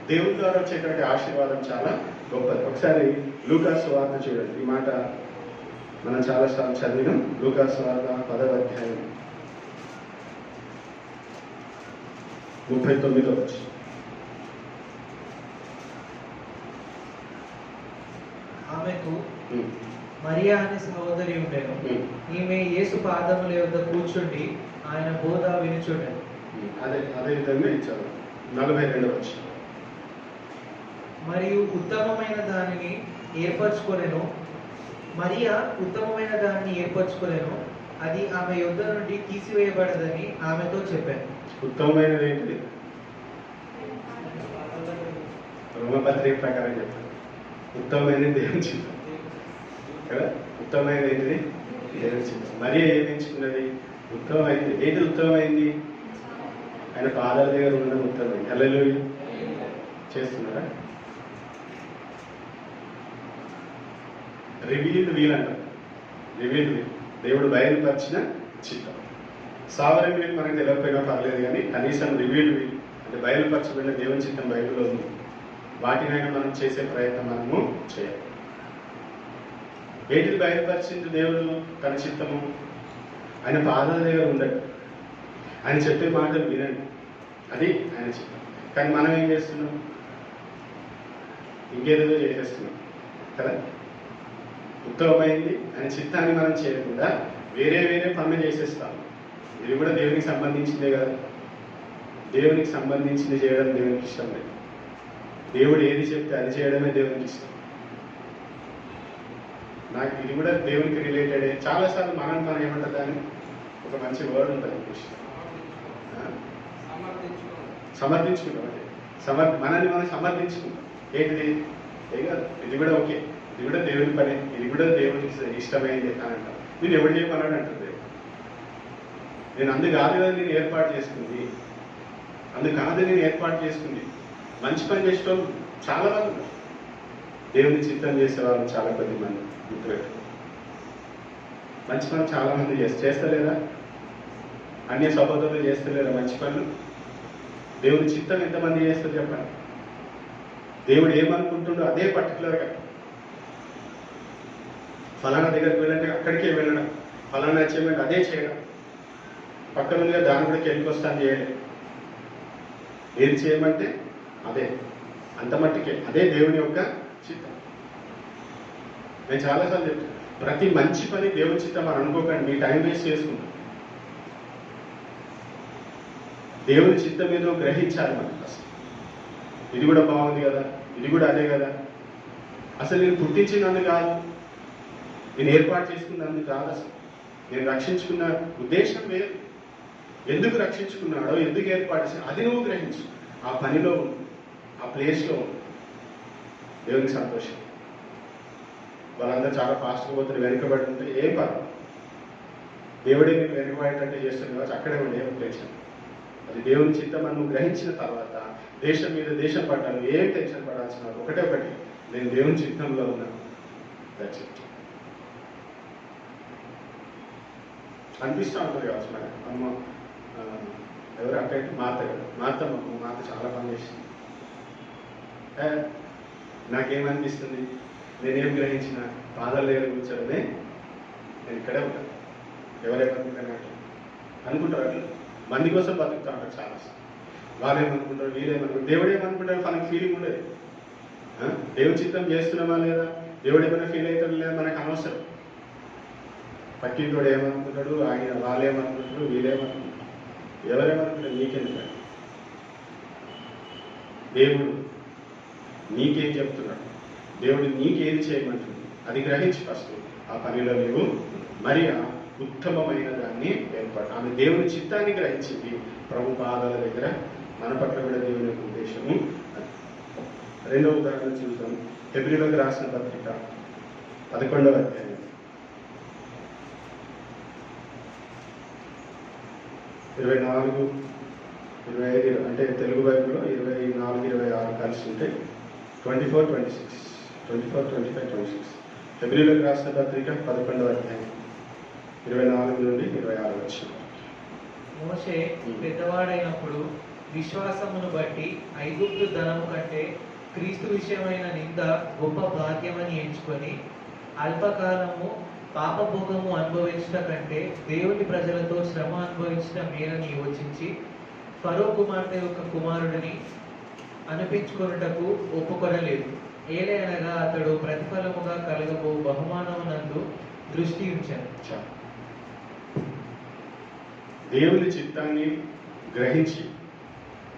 దేవుని ద్వారా వచ్చేటువంటి ఆశీర్వాదం చాలా గొప్పది. ఒకసారి లూకాసు సువార్త చూడండి. ఈ మాట మనం చాలాసార్లు చదివినాం. లూకాసు సువార్త 10వ అధ్యాయం 39వ వచనం. ఆమెకు మరియా అనే సహోదరి ఉండెను. ఈమె యేసు పాదముల యొద్ద కూర్చుండి ఆయన బోధ వినుచుండెను. అదే విధంగా ఇచ్చారు 42వ వచనం. మరియు ఉత్తమమైన దానిని ఏర్పరచుకొనెను. మరియా ఉత్తమమైన దానిని ఏర్పరచుకొనెను, అది ఆమె యొద్ద నుండి తీసివేయబడదని ఆమెతో చెప్పాను. ఉత్తమమైనది ఏంటిది? రోమపత్రిక ప్రకారం చెప్పారు. ఉత్తమమైనది దేవుని చిత్తం కదా. ఉత్తమమైనది ఏంటిది? దేవుని చిత్తం. మరి ఏమి ఎంచుకున్నది? ఉత్తమమైంది. ఏంటి ఉత్తమమైంది? ఆయన పాదాల దగ్గర ఉండడం ఉత్తమమైంది. హల్లెలూయా చేస్తున్నారా? రివీల్డ్ వీల్ అంటారు. రివీల్డ్ వీల్ దేవుడు బయలుపరిచిన చిత్తం. సావరెన్ వీల్ మనకు తెలియకపోయినా పర్లేదు, కానీ కనీసం రివీల్డ్ వీల్ అంటే బయలుపరచబడిన దేవుని చిత్తం బైబిల్లో ఉంది. వాటినైనా మనం చేసే ప్రయత్నం మనము చేయాలి. ఏంటిది బయలుపరిచింది దేవుడు? తన చిత్తము. ఆయన పాదాల దగ్గర ఉండడు, ఆయన చెప్పే మాటలు వినండి, అది ఆయన చిత్తం. కానీ మనం ఏం చేస్తున్నాం? ఇంకేదో చేసేస్తున్నాం కదా. ఉత్తమమైంది ఆయన చిత్తాన్ని మనం చేయకుండా వేరే పనులు చేసేస్తాం. ఇది కూడా దేవునికి సంబంధించిందే కదా. దేవునికి సంబంధించింది చేయడం దేవునికి ఇష్టం లేదు. దేవుడు ఏది చెప్తే అది చేయడమే దేవునికి ఇష్టం. నాకు ఇది కూడా దేవునికి రిలేటెడే. చాలాసార్లు మనం ఏమంటారు, దాన్ని ఒక మంచి వర్డ్ ఉంటుంది సమర్థించుకుంటాం. అంటే మనల్ని మనం సమర్థించుకుంటాం. ఏంటిది? ఏం కాదు, ఇది కూడా ఓకే, ఇది కూడా దేవుని పని, ఇది కూడా దేవునికి ఇష్టమైంది అని అంటారు. నేను ఎవరు చేయమన్నాడు అంటారు దేవుడు. నేను అందు కాదు కదా నేను ఏర్పాటు చేసుకుంది, అందు కాదు నేను ఏర్పాటు చేసుకుంది. మంచి పని చేసేటోళ్ళు చాలా మంది ఉన్నారు. దేవుని చిత్తం చేసేవాళ్ళు చాలా కొద్ది మంది. గుర్తుపెట్టు, మంచి పనులు చాలా మంది చేస్తలేరా? అన్య సహోదరులు చేస్తలేరా మంచి పనులు? దేవుని చిత్తం ఎంతమంది చేస్తారు చెప్పండి? దేవుడు ఏమనుకుంటుండో అదే పర్టికులర్గా ఫలానా దగ్గరికి వెళ్ళంటే అక్కడికే వెళ్ళడం, ఫలానా అచీవ్మెంట్ అదే చేయడం, పక్కనుందిగా దాని కూడా కెళ్ళికొస్తాను చేయడం. ఏది చేయమంటే అదే, అంత మట్టికే అదే దేవుని యొక్క చిత్తం. నేను చాలాసార్లు చెప్తాను, ప్రతి మంచి పని దేవుని చిత్తం అని అనుకోకండి. మీ టైం వేస్ట్ చేసుకుంటాం. దేవుని చిత్తం ఏదో గ్రహించాలి మనం. అసలు ఇది కూడా బాగుంది కదా, ఇది కూడా అదే కదా. అసలు నేను పుట్టించినందుకు కాదు, నేను ఏర్పాటు చేసుకున్నందుకు కాదు. అసలు నేను రక్షించుకున్న ఉద్దేశం వేరు. ఎందుకు రక్షించుకున్నాడో, ఎందుకు ఏర్పాటు చేసి అది నువ్వు గ్రహించు. ఆ పనిలో ఉండు, ఆ ప్లేస్లో ఉండు. దేవునికి సంతోషం. వాళ్ళందరూ చాలా ఫాస్ట్గా పోతున్నారు, వెనుకబడి ఉంటే ఏం పర్వాలేదు. దేవుడే నేను వెనుకబడేటట్టు చేస్తుంది కావచ్చు, అక్కడే ఉండే ఏం టెన్షన్. అది దేవుని చిత్తం అని నువ్వు గ్రహించిన తర్వాత దేశం మీద దేశం పడ్డాను, ఏం టెన్షన్ పడాల్సిన ఒకటే ఒకటి, నేను దేవుని చిత్తంలో ఉన్నాను. That's it. అనిపిస్తూ ఉంటుంది కావచ్చు మరి. అమ్మ ఎవరు అక్కడికి మాత కదా, మాత చాలా పని చేసింది. నాకేమనిపిస్తుంది? నేనేం గ్రహించిన పాదాల దగ్గర కూర్చోడమే, నేను ఇక్కడే ఉంటాను. ఎవరేమనుకుంటాను అనుకుంటారు. అట్లా మంది కోసం బతుకుతా ఉంటారు చాలా. వాళ్ళేమనుకుంటారు, వీళ్ళేమనుకుంటారు, దేవుడు ఏమనుకుంటారు, మనకి ఫీలింగ్ ఉండదు. దేవుని చిత్తం చేస్తున్నామా లేదా, దేవుడు ఏమైనా ఫీల్ అవుతాడు లేదా మనకు అనవసరం. పక్కింటోడు ఏమనుకుంటాడు, ఆయన వాళ్ళేమనుకుంటారు, వీళ్ళేమనుకుంటారు, ఎవరేమనుకుంటారు, నీకెందుకండి? దేవుడు నీకేం చెప్తున్నాడు, దేవుడు నీకేది చేయమంటుంది, అది గ్రహించి ఫస్ట్ ఆ పనిలో నీవు మరి ఉత్తమమైన దాన్ని ఏర్పాటు సిద్ధపడ ఆమె దేవుని చిత్తాన్ని గ్రహించింది. ప్రభు పాదాల దగ్గర మన పట్ల కూడా దేవుని యొక్క ఉద్దేశము. రెండవ ఉదాహరణ చూద్దాం. హెబ్రీయులకు రాసిన పత్రిక 11వ అధ్యాయం 24, 25 అంటే తెలుగు బైబిల్లో 24, 26 కలిసి ఉంటే 24, 26 24, 25, 26 హెబ్రీయులకు రాసిన పత్రిక 11వ అధ్యాయం 24 నుండి 26 వచ్చిన. మోషే పెద్దవాడైనప్పుడు విశ్వాసమును బట్టి ఐగుప్తు ధనము కంటే క్రీస్తు విషయమైన నింద గొప్ప భాగ్యమని ఎంచుకొని అల్పకాలము పాపభోగము అనుభవించట కంటే దేవుని ప్రజలతో శ్రమ అనుభవించిన మేలని యోచించి ఫరో కుమార్తె యొక్క కుమారుడిని అనిపించుకొనుటకు ఒప్పుకొనలేదు. ఏలైనగా అతడు ప్రతిఫలముగా కలగబో బహుమానమునందు దృష్టి ఉంచాడు. దేవుని చిత్తాన్ని గ్రహించి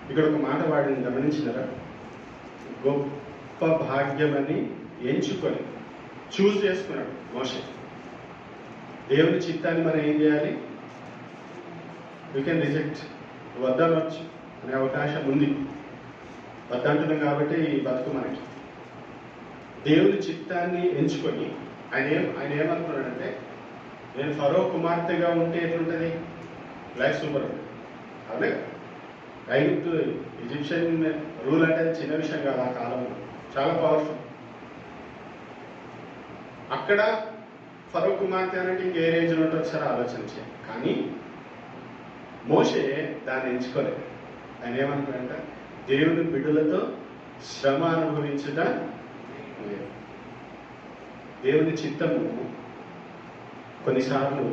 ఇక్కడ ఒక మాట వాడిని గమనించినారా? గొప్ప భాగ్యమని ఎంచుకొని చూస్ చేసుకున్నాడు మోషే. దేవుని చిత్తాన్ని మనం ఏం చేయాలి? యూ కెన్ రిజెక్ట్, వద్దనొచ్చు అనే అవకాశం ఉంది. వద్దంటున్నాం కాబట్టి ఈ బతుకు మనకి. దేవుని చిత్తాన్ని ఎంచుకొని ఆయన ఏమనుకున్నాడంటే, నేను ఫరో కుమార్తెగా ఉంటే ఎట్లుంటుంది? లైఫ్ సూపర్ ఉంటుంది. అవునే ఐగుప్తు ఈజిప్షియన్ రూల్ అంటే చిన్న విషయం కాదు. ఆ కాలంలో చాలా పవర్ఫుల్. అక్కడ ఫరో కుమార్తె అంటే ఇంకే రేంజ్లో ఉంటే ఒకసారి ఆలోచించాను. కానీ మోషే దాన్ని ఎంచుకోలేదు. ఆయన ఏమనుకున్నాడంట, దేవుని బిడ్డలతో శ్రమ అనుభవించుట లేదు. దేవుని చిత్తము కొన్నిసార్లు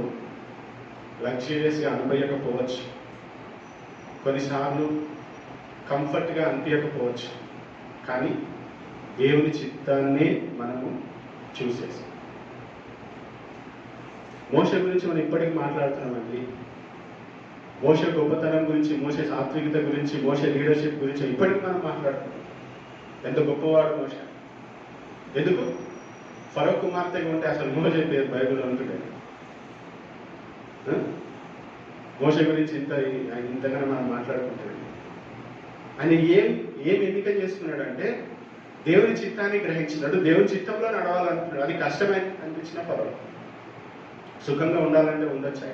లగ్జరియస్గా అనుభవించకపోవచ్చు, కొన్నిసార్లు కంఫర్ట్గా అనిపించకపోవచ్చు. కానీ దేవుని చిత్తాన్ని మనము చూసేసాం. మోషే గురించి మనం ఇప్పటికీ మాట్లాడుతున్నామండి. మోషే గొప్పతనం గురించి, మోషే సాత్వికత గురించి, మోషే లీడర్షిప్ గురించి ఇప్పటికీ మనం మాట్లాడుతున్నాం. ఎంత గొప్పవాడు మోషే. ఎందుకు? ఫరో కుమార్తెగా ఉంటే అసలు మోషే పేరు బైబిల్లో ఉంటుంది. మోషే గురించి ఇంతగానో మనం మాట్లాడుకుంటాడు. ఆయన ఏం ఎన్నిక చేసుకున్నాడంటే దేవుని చిత్తాన్ని గ్రహించినాడు. దేవుని చిత్తంలో నడవాలనుకున్నాడు. అది కష్టమే అనిపించిన పర్వాలేదు. సుఖంగా ఉండాలంటే ఉండొచ్చు.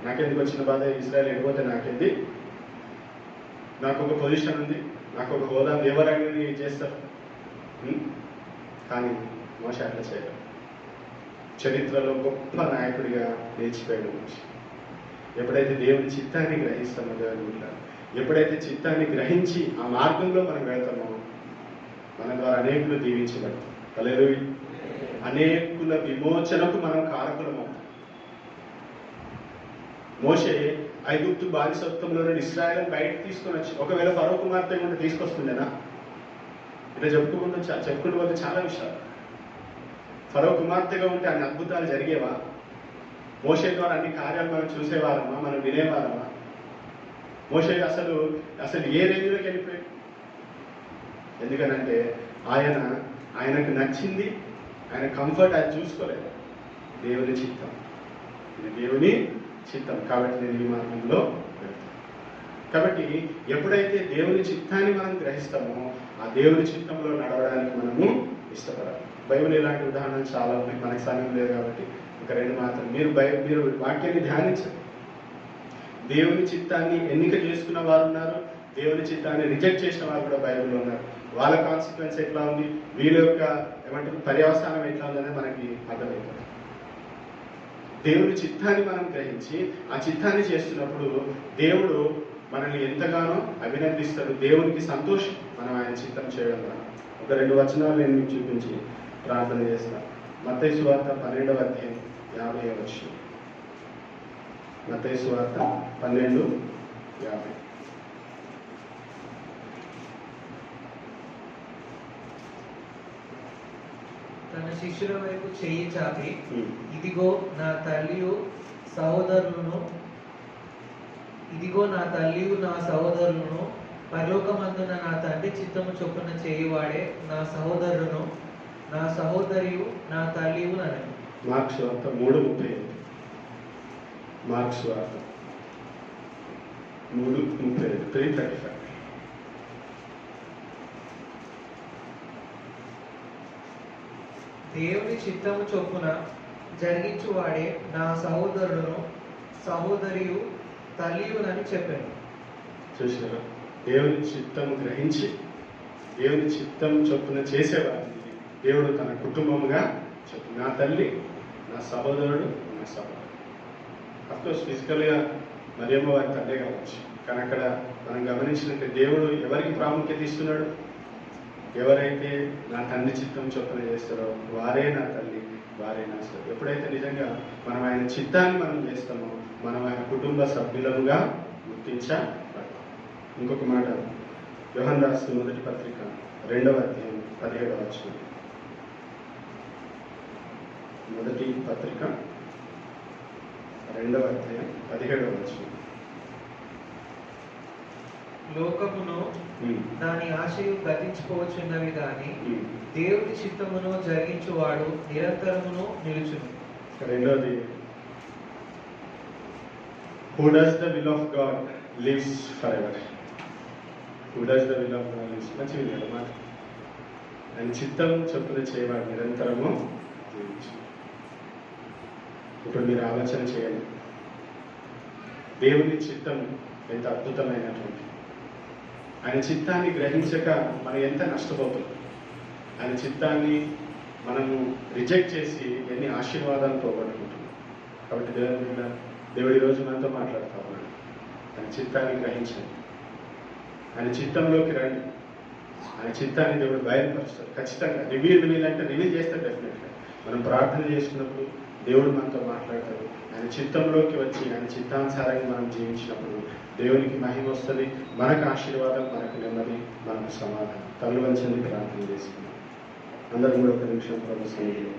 నాకెందుకు వచ్చిన బాధ? ఇజ్రాయెల్ వెళ్ళిపోతే నాకేంది? నాకు ఒక పొజిషన్ ఉంది, నాకు ఒక హోదా, ఎవరైనా చేస్తారు. కానీ మోషే అట్లా చేయడం. చరిత్రలో గొప్ప నాయకుడిగా నిలిచిపోయాడు మోషే. ఎప్పుడైతే దేవుని చిత్తాన్ని గ్రహిస్తామో, దేవుని ఎప్పుడైతే చిత్తాన్ని గ్రహించి ఆ మార్గంలో మనం వెళ్తామో, మన ద్వారా అనేకులు దీవించబడతాం. హల్లెలూయా. అనేకుల విమోచనకు మనం కారకులమవుతాం. మోషే ఐగుప్తు బానిసత్వంలో ఇశ్రాయేలును బయటకు తీసుకొని వచ్చి, ఒకవేళ ఫరో కుమార్తె కూడా తీసుకొస్తుండేనా? ఇట్లా చెప్పుకుంటూ పోతే చాలా విషయాలు. ఫరో కుమార్తెగా ఉంటే అన్ని అద్భుతాలు జరిగేవా? మోషే ద్వారా అన్ని కార్యాలు మనం చూసేవారమా? మనం వినేవారమా? మోషే అసలు ఏ రేంజ్లోకి వెళ్ళిపోయాడు? ఎందుకనంటే ఆయనకు నచ్చింది, ఆయన కంఫర్ట్ అది చూసుకోలేదు. దేవుని చిత్తం, ఇది దేవుని చిత్తం. కాబట్టి నేను ఈ మార్గంలో వెళ్తాను. కాబట్టి ఎప్పుడైతే దేవుని చిత్తాన్ని మనం గ్రహిస్తామో, ఆ దేవుని చిత్తంలో నడవడానికి మనము ఇష్టపడాలి. బైబిల్ ఇలాంటి ఉదాహరణలు చాలా ఉన్నాయి. మనకి సమయం లేదు కాబట్టి ఒక రెండు మాత్రం. మీరు వాక్యాన్ని ధ్యానించండి. దేవుని చిత్తాన్ని ఎన్నిక చేసుకున్న వారు ఉన్నారు, దేవుని చిత్తాన్ని రిజెక్ట్ చేసిన వారు కూడా బైబిల్లో ఉన్నారు. వాళ్ళ కాన్సిక్వెన్స్ ఎట్లా ఉంది, వీళ్ళ యొక్క పర్యవసానం ఎట్లా ఉందనే మనకి అర్థమవుతుంది. దేవుని చిత్తాన్ని మనం గ్రహించి ఆ చిత్తాన్ని చేస్తున్నప్పుడు దేవుడు మనల్ని ఎంతగానో అభినందిస్తాడు. దేవునికి సంతోషం మనం ఆయన చిత్తం చేయడం ద్వారా. ఒక రెండు వచనాలు నేను మీకు చూపించి ప్రార్థన చేస్తాను. మత్తయి సువార్త 12వ అధ్యాయం 50వ వచనం. మత్తయి సువార్త 12:50. తన శిష్యుల వైపు చెయ్యి చాపి, ఇదిగో నా తల్లియు సహోదరులను, నా సహోదరులను, పరలోకమందున నా తండ్రి చిత్తము చొప్పున చేయువాడే నా సహోదరును, నా సహోదరియు, నా తల్లియు నన్ను. మార్క్స్ వార్త 3:35. మార్క్స్ వార్త 3:35. దేవుని చిత్తము చొప్పున జరిగించువాడే నా సహోదరుడును సహోదరియు తల్లియునని చెప్పాను. చూసారా? దేవుని చిత్తం గ్రహించి దేవుని చిత్తం చొప్పున చేసేవాడిని దేవుడు తన కుటుంబముగా చెప్పు. నా తల్లి, నా సహోదరుడు, నా సహోదరుడు. అఫ్కోర్స్ ఫిజికల్గా మరియమ్మ వారి తల్లే కావచ్చు, కానీ అక్కడ మనం గమనించినట్టు దేవుడు ఎవరికి ప్రాముఖ్యత ఇస్తున్నాడు? ఎవరైతే నా తండ్రి చిత్తం చొప్పున చేస్తారో వారే నా తల్లి, వారే నా సహోదరుడు. ఎప్పుడైతే నిజంగా మనం ఆయన చిత్తాన్ని మనం చేస్తామో మనం ఆయన కుటుంబ సభ్యులముగా గుర్తించబడతాం. ఇంకొక మాట, యోహాను రాసిన మొదటి పత్రిక 2వ అధ్యాయం 17వ వచనం. మొదటి పత్రిక 2వ అధ్యాయం 17వ వచనం. లోకమును దాని ఆశయు గతించుకోవచ్చున్నవి గాని దేవుని చిత్తమును జరిగించువాడు నిరంతరమును నిలుచును. రెండోది, who does the will of God lives forever. Who does the will of God lives. మంచి విన్నాడు మాట. ఆయన చిత్తం చొప్పున చేయవాడు నిరంతరము జీవించు. ఇప్పుడు మీరు ఆలోచన చేయండి, దేవుని చిత్తం ఎంత అద్భుతమైనటువంటి. ఆయన చిత్తాన్ని గ్రహించక మనం ఎంత నష్టపోతాం. ఆయన చిత్తాన్ని మనము రిజెక్ట్ చేసి ఎన్ని ఆశీర్వాదాలు పోగొట్టుకుంటున్నాం. కాబట్టి దేవుడి రోజు మనతో మాట్లాడుతూ ఉన్నాడు. ఆయన చిత్తాన్ని గ్రహించండి, ఆయన చిత్తంలోకి రండి. ఆయన చిత్తాన్ని దేవుడు బయలుపరుస్తాడు ఖచ్చితంగా. రివీల్ అంటే రివీల్ చేస్తాడు డెఫినెట్గా. మనం ప్రార్థన చేసుకున్నప్పుడు దేవుడు మనతో మాట్లాడతాడు. ఆయన చిత్తంలోకి వచ్చి ఆయన చిత్తానుసారంగా మనం జీవించినప్పుడు దేవునికి మహిమ వస్తుంది, మనకు ఆశీర్వాదం, మనకు నెమ్మది, మనకు సమాధానం. తల్లు వంచని ప్రార్థన చేసుకున్నాం. అందరం కూడా ఒక నిమిషం ప్రభు సన్నిధిలో